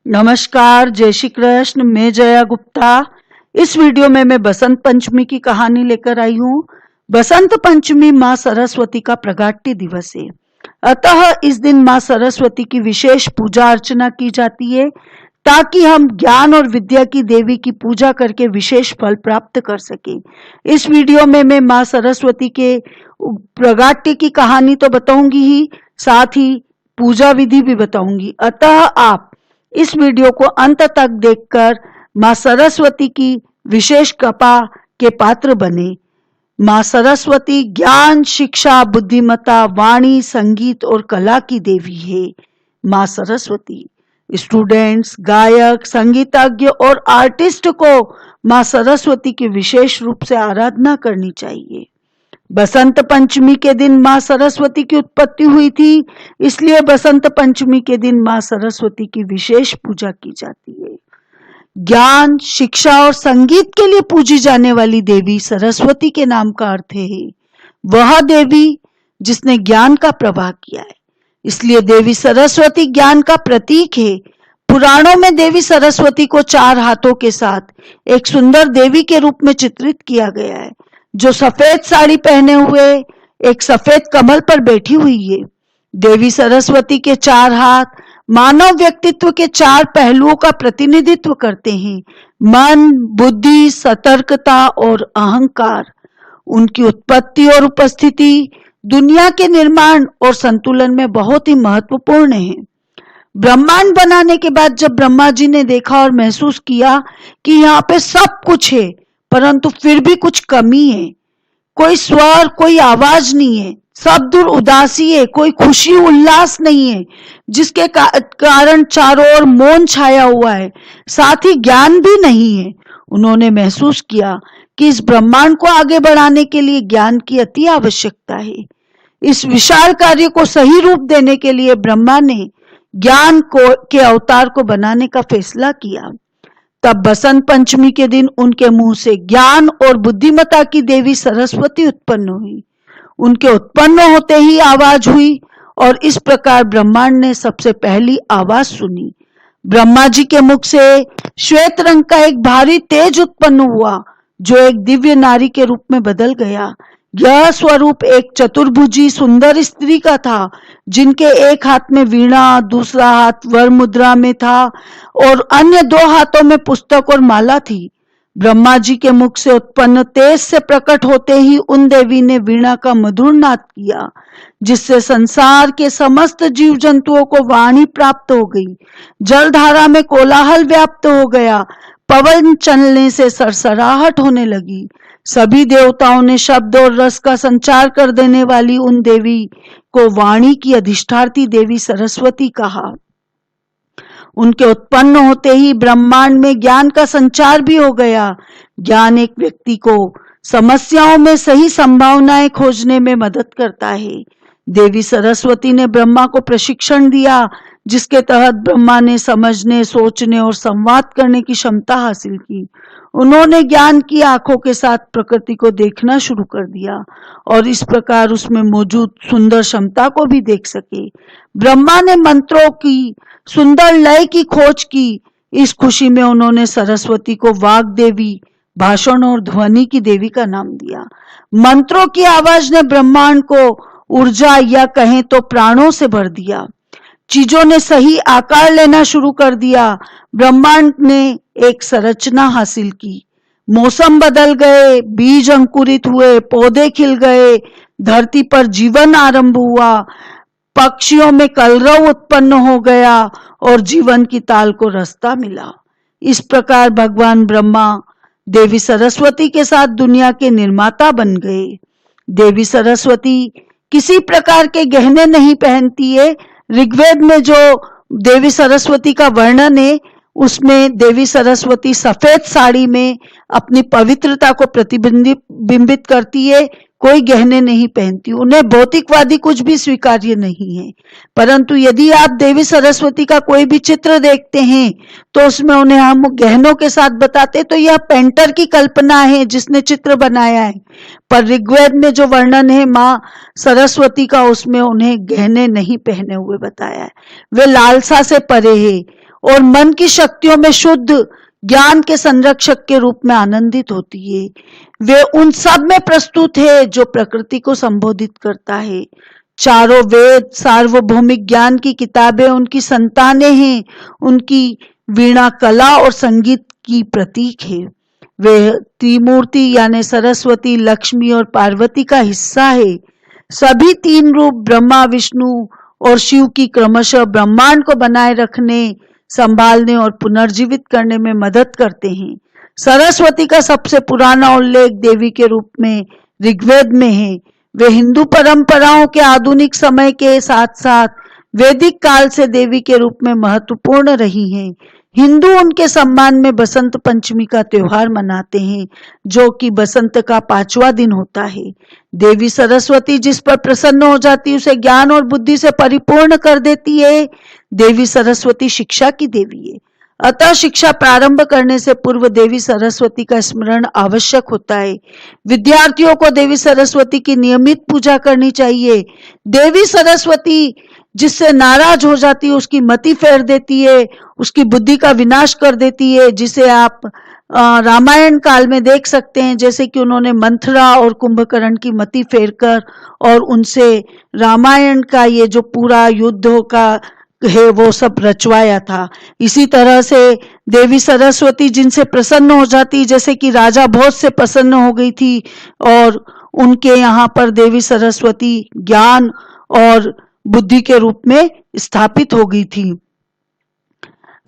नमस्कार, जय श्री कृष्ण। मैं जया गुप्ता। इस वीडियो में मैं बसंत पंचमी की कहानी लेकर आई हूँ। बसंत पंचमी माँ सरस्वती का प्रगाट्य दिवस है, अतः इस दिन माँ सरस्वती की विशेष पूजा अर्चना की जाती है ताकि हम ज्ञान और विद्या की देवी की पूजा करके विशेष फल प्राप्त कर सके। इस वीडियो में मैं माँ सरस्वती के प्रगाट्य की कहानी तो बताऊंगी ही, साथ ही पूजा विधि भी बताऊंगी। अतः आप इस वीडियो को अंत तक देखकर माँ सरस्वती की विशेष कृपा के पात्र बने। माँ सरस्वती ज्ञान, शिक्षा, बुद्धिमत्ता, वाणी, संगीत और कला की देवी है। माँ सरस्वती स्टूडेंट्स, गायक, संगीतज्ञ और आर्टिस्ट को माँ सरस्वती की विशेष रूप से आराधना करनी चाहिए। बसंत पंचमी के दिन माँ सरस्वती की उत्पत्ति हुई थी, इसलिए बसंत पंचमी के दिन माँ सरस्वती की विशेष पूजा की जाती है। ज्ञान, शिक्षा और संगीत के लिए पूजी जाने वाली देवी सरस्वती के नाम का अर्थ है वह देवी जिसने ज्ञान का प्रवाह किया है, इसलिए देवी सरस्वती ज्ञान का प्रतीक है। पुराणों में देवी सरस्वती को 4 हाथों के साथ एक सुंदर देवी के रूप में चित्रित किया गया है, जो सफेद साड़ी पहने हुए एक सफेद कमल पर बैठी हुई है। देवी सरस्वती के 4 हाथ मानव व्यक्तित्व के 4 पहलुओं का प्रतिनिधित्व करते हैं: मन, बुद्धि, सतर्कता और अहंकार। उनकी उत्पत्ति और उपस्थिति दुनिया के निर्माण और संतुलन में बहुत ही महत्वपूर्ण है। ब्रह्मांड बनाने के बाद जब ब्रह्मा जी ने देखा और महसूस किया कि यहाँ पे सब कुछ है परंतु फिर भी कुछ कमी है, कोई स्वर, कोई आवाज नहीं है, सब दूर उदासी है, कोई खुशी उल्लास नहीं है, जिसके कारण चारों ओर मौन छाया हुआ है, साथ ही ज्ञान भी नहीं है। उन्होंने महसूस किया कि इस ब्रह्मांड को आगे बढ़ाने के लिए ज्ञान की अति आवश्यकता है। इस विशाल कार्य को सही रूप देने के लिए ब्रह्मा ने ज्ञान के अवतार को बनाने का फैसला किया। तब बसंत पंचमी के दिन उनके मुंह से ज्ञान और बुद्धिमत्ता की देवी सरस्वती उत्पन्न हुई। उनके उत्पन्न होते ही आवाज हुई और इस प्रकार ब्रह्मांड ने सबसे पहली आवाज सुनी। ब्रह्मा जी के मुख से श्वेत रंग का एक भारी तेज उत्पन्न हुआ, जो एक दिव्य नारी के रूप में बदल गया। यह स्वरूप एक चतुर्भुजी सुंदर स्त्री का था, जिनके एक हाथ में वीणा, दूसरा हाथ वर मुद्रा में था और अन्य 2 हाथों में पुस्तक और माला थी। ब्रह्मा जी के मुख से उत्पन्न तेज से प्रकट होते ही उन देवी ने वीणा का मधुर नाद किया, जिससे संसार के समस्त जीव जंतुओं को वाणी प्राप्त हो गई। जलधारा में कोलाहल व्याप्त हो गया, पवन चलने से सरसराहट होने लगी। सभी देवताओं ने शब्द और रस का संचार कर देने वाली उन देवी को वाणी की अधिष्ठात्री देवी सरस्वती कहा। उनके उत्पन्न होते ही ब्रह्मांड में ज्ञान का संचार भी हो गया। ज्ञान एक व्यक्ति को समस्याओं में सही संभावनाएं खोजने में मदद करता है। देवी सरस्वती ने ब्रह्मा को प्रशिक्षण दिया, जिसके तहत ब्रह्मा ने समझने, सोचने और संवाद करने की क्षमता हासिल की। उन्होंने ज्ञान की आंखों के साथ प्रकृति को देखना शुरू कर दिया और इस प्रकार उसमें मौजूद सुंदर क्षमता को भी देख सके। ब्रह्मा ने मंत्रों की सुंदर लय की खोज की। इस खुशी में उन्होंने सरस्वती को वाग देवी, भाषण और ध्वनि की देवी का नाम दिया। मंत्रों की आवाज ने ब्रह्मांड को ऊर्जा या कहें तो प्राणों से भर दिया। चीजों ने सही आकार लेना शुरू कर दिया। ब्रह्मांड ने एक संरचना हासिल की। मौसम बदल गए, बीज अंकुरित हुए, पौधे खिल गए, धरती पर जीवन आरंभ हुआ, पक्षियों में कलरव उत्पन्न हो गया और जीवन की ताल को रास्ता मिला। इस प्रकार भगवान ब्रह्मा देवी सरस्वती के साथ दुनिया के निर्माता बन गए। देवी सरस्वती किसी प्रकार के गहने नहीं पहनती है। ऋग्वेद में जो देवी सरस्वती का वर्णन है उसमें देवी सरस्वती सफेद साड़ी में अपनी पवित्रता को प्रतिबिंबित करती है, कोई गहने नहीं पहनती। उन्हें भौतिकवादी कुछ भी स्वीकार्य नहीं है, परंतु यदि आप देवी सरस्वती का कोई भी चित्र देखते हैं तो उसमें उन्हें हम गहनों के साथ बताते, तो यह पेंटर की कल्पना है जिसने चित्र बनाया है। पर ऋग्वेद में जो वर्णन है माँ सरस्वती का, उसमें उन्हें गहने नहीं पहने हुए बताया है। वे लालसा से परे है और मन की शक्तियों में शुद्ध ज्ञान के संरक्षक के रूप में आनंदित होती है। वे उन सब में प्रस्तुत है जो प्रकृति को संबोधित करता है। चारों वेद सार्वभौमिक ज्ञान की किताबें उनकी संतानें हैं, उनकी वीणा कला और संगीत की प्रतीक है। वे त्रिमूर्ति यानी सरस्वती, लक्ष्मी और पार्वती का हिस्सा है। सभी तीन रूप ब्रह्मा, विष्णु और शिव की क्रमशः ब्रह्मांड को बनाए रखने, संभालने और पुनर्जीवित करने में मदद करते हैं। सरस्वती का सबसे पुराना उल्लेख देवी के रूप में ऋग्वेद में है। वे हिंदू परंपराओं के आधुनिक समय के साथ साथ वैदिक काल से देवी के रूप में महत्वपूर्ण रही हैं। हिंदू उनके सम्मान में बसंत पंचमी का त्योहार मनाते हैं, जो कि बसंत का 5वां दिन होता है। देवी सरस्वती जिस पर प्रसन्न हो जाती है उसे ज्ञान और बुद्धि से परिपूर्ण कर देती है। देवी सरस्वती शिक्षा की देवी है, अतः शिक्षा प्रारंभ करने से पूर्व देवी सरस्वती का स्मरण आवश्यक होता है। विद्यार्थियों को देवी सरस्वती की नियमित पूजा करनी चाहिए। देवी सरस्वती जिससे नाराज हो जाती है उसकी मति फेर देती है, उसकी बुद्धि का विनाश कर देती है, जिसे आप रामायण काल में देख सकते हैं, जैसे कि उन्होंने मंथरा और कुंभकर्ण की मति फेर कर और उनसे रामायण का ये जो पूरा युद्ध का है वो सब रचवाया था। इसी तरह से देवी सरस्वती जिनसे प्रसन्न हो जाती, जैसे कि राजा भोज से प्रसन्न हो गई थी और उनके यहाँ पर देवी सरस्वती ज्ञान और बुद्धि के रूप में स्थापित हो गई थी।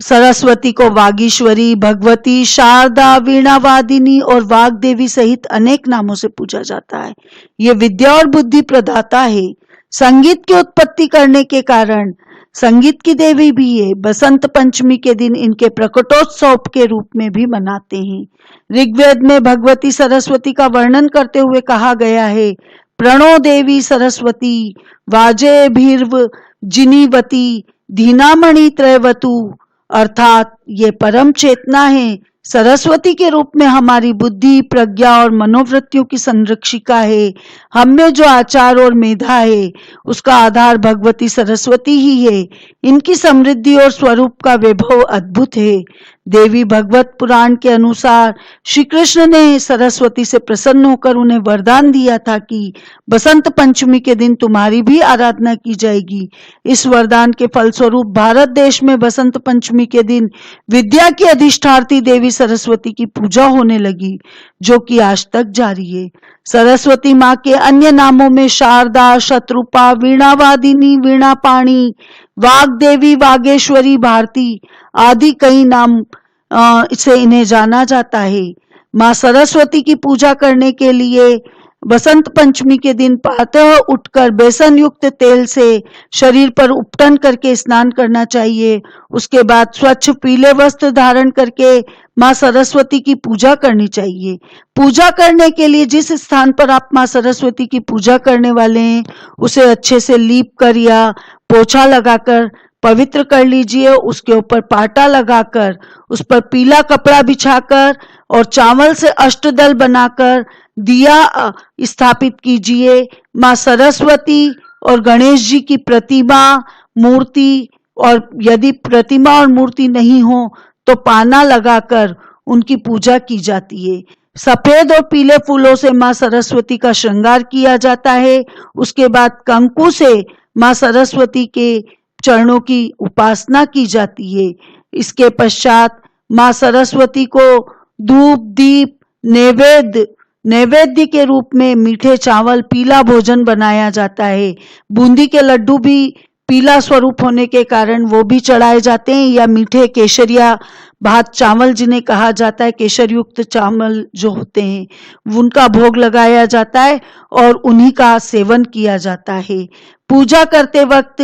सरस्वती को वागीश्वरी, भगवती, शारदा, वीणावादिनी और वाग देवी सहित अनेक नामों से पूजा जाता है। ये विद्या और बुद्धि प्रदाता है। संगीत की उत्पत्ति करने के कारण संगीत की देवी भी है। बसंत पंचमी के दिन इनके प्रकटोत्सव के रूप में भी मनाते हैं। ऋग्वेद में भगवती सरस्वती का वर्णन करते हुए कहा गया है, प्रणो देवी सरस्वती वाजे भीर्व जिनीवती धीनामणि त्रयवतु, अर्थात ये परम चेतना है। सरस्वती के रूप में हमारी बुद्धि, प्रज्ञा और मनोवृत्तियों की संरक्षिका है। हम में जो आचार और मेधा है उसका आधार भगवती सरस्वती ही है। इनकी समृद्धि और स्वरूप का वैभव अद्भुत है। देवी भगवत पुराण के अनुसार श्री कृष्ण ने सरस्वती से प्रसन्न होकर उन्हें वरदान दिया था कि बसंत पंचमी के दिन तुम्हारी भी आराधना की जाएगी। इस वरदान के फलस्वरूप भारत देश में बसंत पंचमी के दिन विद्या की अधिष्ठात्री देवी सरस्वती की पूजा होने लगी, जो कि आज तक जारी है। सरस्वती माँ के अन्य नामों में शारदा, शत्रुपा, वीणावादिनी, वीणापाणी, वाग्देवी, वागेश्वरी, भारती आदि कई नाम से इन्हें जाना जाता है। माँ सरस्वती की पूजा करने के लिए बसंत पंचमी के दिन प्रातः उठकर बेसन युक्त तेल से शरीर पर उपटन करके स्नान करना चाहिए। उसके बाद स्वच्छ पीले वस्त्र धारण करके माँ सरस्वती की पूजा करनी चाहिए। पूजा करने के लिए जिस स्थान पर आप माँ सरस्वती की पूजा करने वाले हैं उसे अच्छे से लीप कर या पोछा लगाकर पवित्र कर लीजिए। उसके ऊपर पाटा लगाकर उस पर पीला कपड़ा बिछाकर और चावल से अष्टदल बनाकर दिया स्थापित कीजिए। माँ सरस्वती और गणेश जी की प्रतिमा, मूर्ति, और यदि प्रतिमा और मूर्ति नहीं हो तो पाना लगाकर उनकी पूजा की जाती है। सफेद और पीले फूलों से माँ सरस्वती का श्रृंगार किया जाता है। उसके बाद कंकु से माँ सरस्वती के चरणों की उपासना की जाती है। इसके पश्चात माँ सरस्वती को धूप, दीप, नैवेद्य के रूप में मीठे चावल, पीला भोजन बनाया जाता है। बूंदी के लड्डू भी पीला स्वरूप होने के कारण वो भी चढ़ाए जाते हैं, या मीठे केसरिया भात चावल जिन्हें कहा जाता है, केसर युक्त चावल जो होते हैं उनका भोग लगाया जाता है और उन्हीं का सेवन किया जाता है। पूजा करते वक्त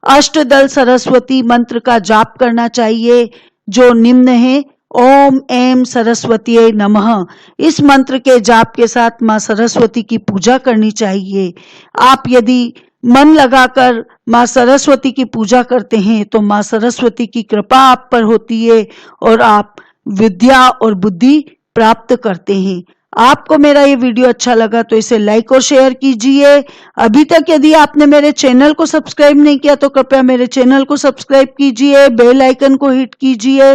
अष्टदल सरस्वती मंत्र का जाप करना चाहिए, जो निम्न है, ओम ऐं सरस्वतीये नमः। इस मंत्र के जाप के साथ माँ सरस्वती की पूजा करनी चाहिए। आप यदि मन लगाकर माँ सरस्वती की पूजा करते हैं तो माँ सरस्वती की कृपा आप पर होती है और आप विद्या और बुद्धि प्राप्त करते हैं। आपको मेरा ये वीडियो अच्छा लगा तो इसे लाइक और शेयर कीजिए। अभी तक यदि आपने मेरे चैनल को सब्सक्राइब नहीं किया तो कृपया मेरे चैनल को सब्सक्राइब कीजिए, बेल आइकन को हिट कीजिए।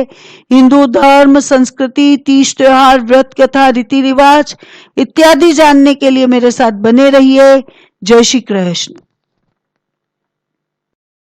हिंदू धर्म, संस्कृति, तीज त्योहार, व्रत कथा, रीति रिवाज इत्यादि जानने के लिए मेरे साथ बने रहिए। जय श्री कृष्ण।